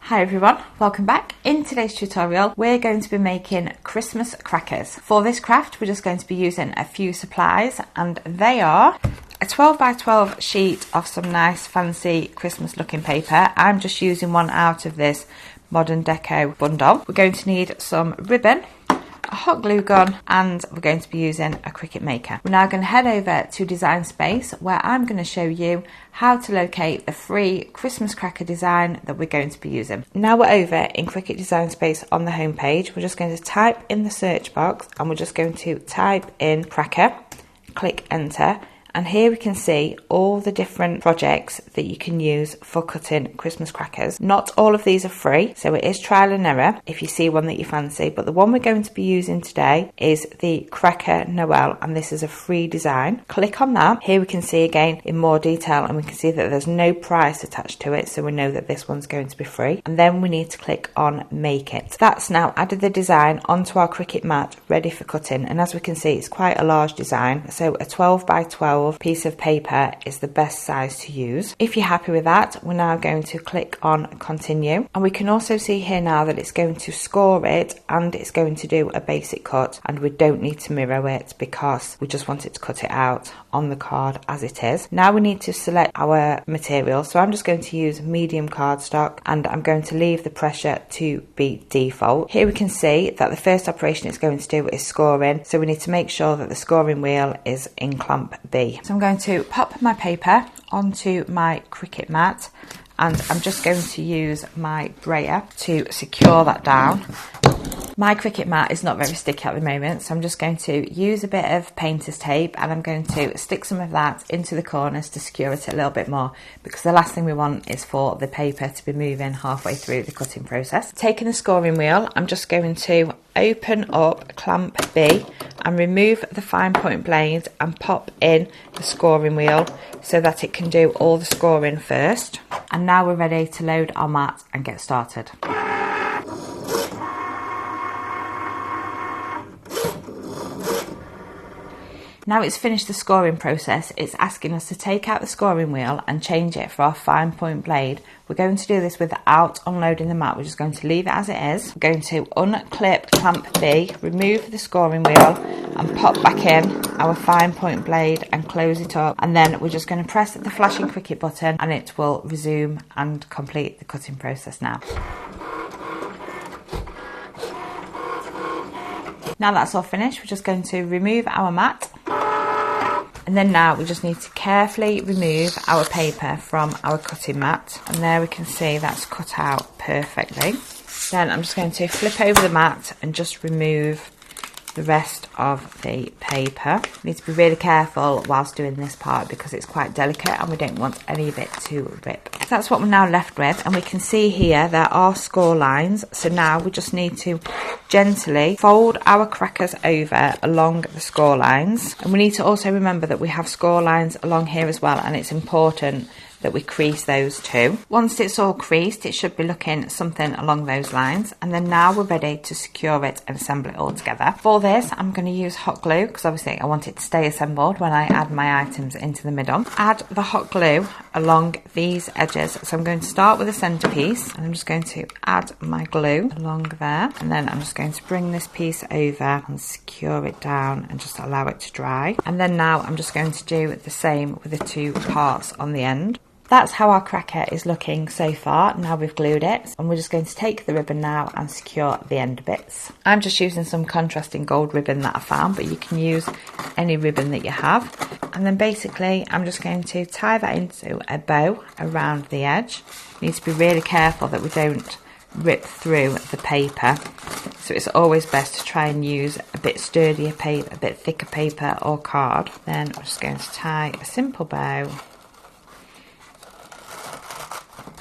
Hi everyone, welcome back. In today's tutorial we're going to be making Christmas crackers. For this craft we're just going to be using a few supplies, and they are a 12 by 12 sheet of some nice fancy Christmas looking paper. I'm just using one out of this Modern Deco bundle. We're going to need some ribbon, a hot glue gun, and we're going to be using a Cricut maker. We're now going to head over to Design Space, where I'm going to show you how to locate the free Christmas cracker design that we're going to be using. Now we're over in Cricut Design Space on the home page. We're just going to type in the search box and we're just going to type in cracker, click enter. And here we can see all the different projects that you can use for cutting Christmas crackers. Not all of these are free, so it is trial and error if you see one that you fancy. But the one we're going to be using today is the Cracker Noel, and this is a free design. Click on that. Here we can see again in more detail, and we can see that there's no price attached to it, so we know that this one's going to be free. And then we need to click on Make It. That's now added the design onto our Cricut mat, ready for cutting. And as we can see, it's quite a large design, so a 12 by 12 piece of paper is the best size to use. If you're happy with that, we're now going to click on continue, and we can also see here now that it's going to score it and it's going to do a basic cut, and we don't need to mirror it because we just want it to cut it out on the card as it is. Now we need to select our material, so I'm just going to use medium cardstock and I'm going to leave the pressure to be default. Here we can see that the first operation it's going to do is scoring, so we need to make sure that the scoring wheel is in clamp B. So I'm going to pop my paper onto my Cricut mat, and I'm just going to use my brayer to secure that down. My Cricut mat is not very sticky at the moment, so I'm just going to use a bit of painter's tape and I'm going to stick some of that into the corners to secure it a little bit more, because the last thing we want is for the paper to be moving halfway through the cutting process. Taking the scoring wheel, I'm just going to open up clamp B and remove the fine point blade and pop in the scoring wheel so that it can do all the scoring first. And now we're ready to load our mat and get started. Now it's finished the scoring process, it's asking us to take out the scoring wheel and change it for our fine point blade. We're going to do this without unloading the mat. We're just going to leave it as it is. We're going to unclip clamp B, remove the scoring wheel and pop back in our fine point blade and close it up. And then we're just going to press the flashing Cricut button and it will resume and complete the cutting process now. Now that's all finished, we're just going to remove our mat. And then now we just need to carefully remove our paper from our cutting mat. And there we can see that's cut out perfectly. Then I'm just going to flip over the mat and just remove the rest of the paper. You need to be really careful whilst doing this part because it's quite delicate and we don't want any of it to rip. So that's what we're now left with, and we can see here there are score lines. So now we just need to gently fold our crackers over along the score lines, and we need to also remember that we have score lines along here as well, and it's important that we crease those too. Once it's all creased, it should be looking something along those lines, and then now we're ready to secure it and assemble it all together. For this I'm going to use hot glue because obviously I want it to stay assembled when I add my items into the middle. Add the hot glue along these edges, so I'm going to start with the centerpiece and I'm just going to add my glue along there, and then I'm just going to bring this piece over and secure it down and just allow it to dry. And then now I'm just going to do the same with the two parts on the end. That's how our cracker is looking so far. Now we've glued it, and we're just going to take the ribbon now and secure the end bits. I'm just using some contrasting gold ribbon that I found, but you can use any ribbon that you have. And then basically I'm just going to tie that into a bow around the edge. You need to be really careful that we don't rip through the paper, so it's always best to try and use a bit sturdier paper, a bit thicker paper or card. Then I'm just going to tie a simple bow.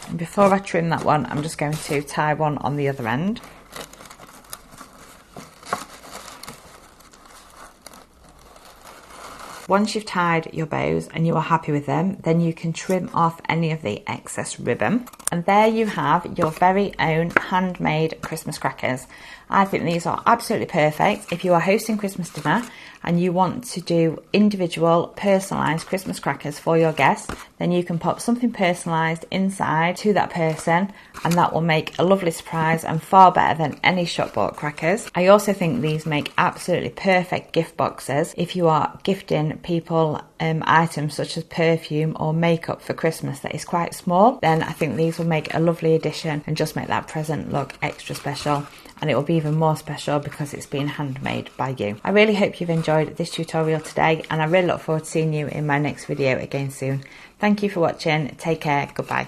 And before I trim that one, I'm just going to tie one on the other end. once you've tied your bows and you are happy with them, then you can trim off any of the excess ribbon. And there you have your very own handmade Christmas crackers. I think these are absolutely perfect if you are hosting Christmas dinner and you want to do individual personalised Christmas crackers for your guests. Then you can pop something personalised inside to that person, and that will make a lovely surprise and far better than any shop bought crackers. I also think these make absolutely perfect gift boxes if you are gifting people items such as perfume or makeup for Christmas that is quite small. Then I think these will make a lovely addition and just make that present look extra special. And it will be even more special because it's been handmade by you. I really hope you've enjoyed this tutorial today, and I really look forward to seeing you in my next video again soon. Thank you for watching. Take care. Goodbye.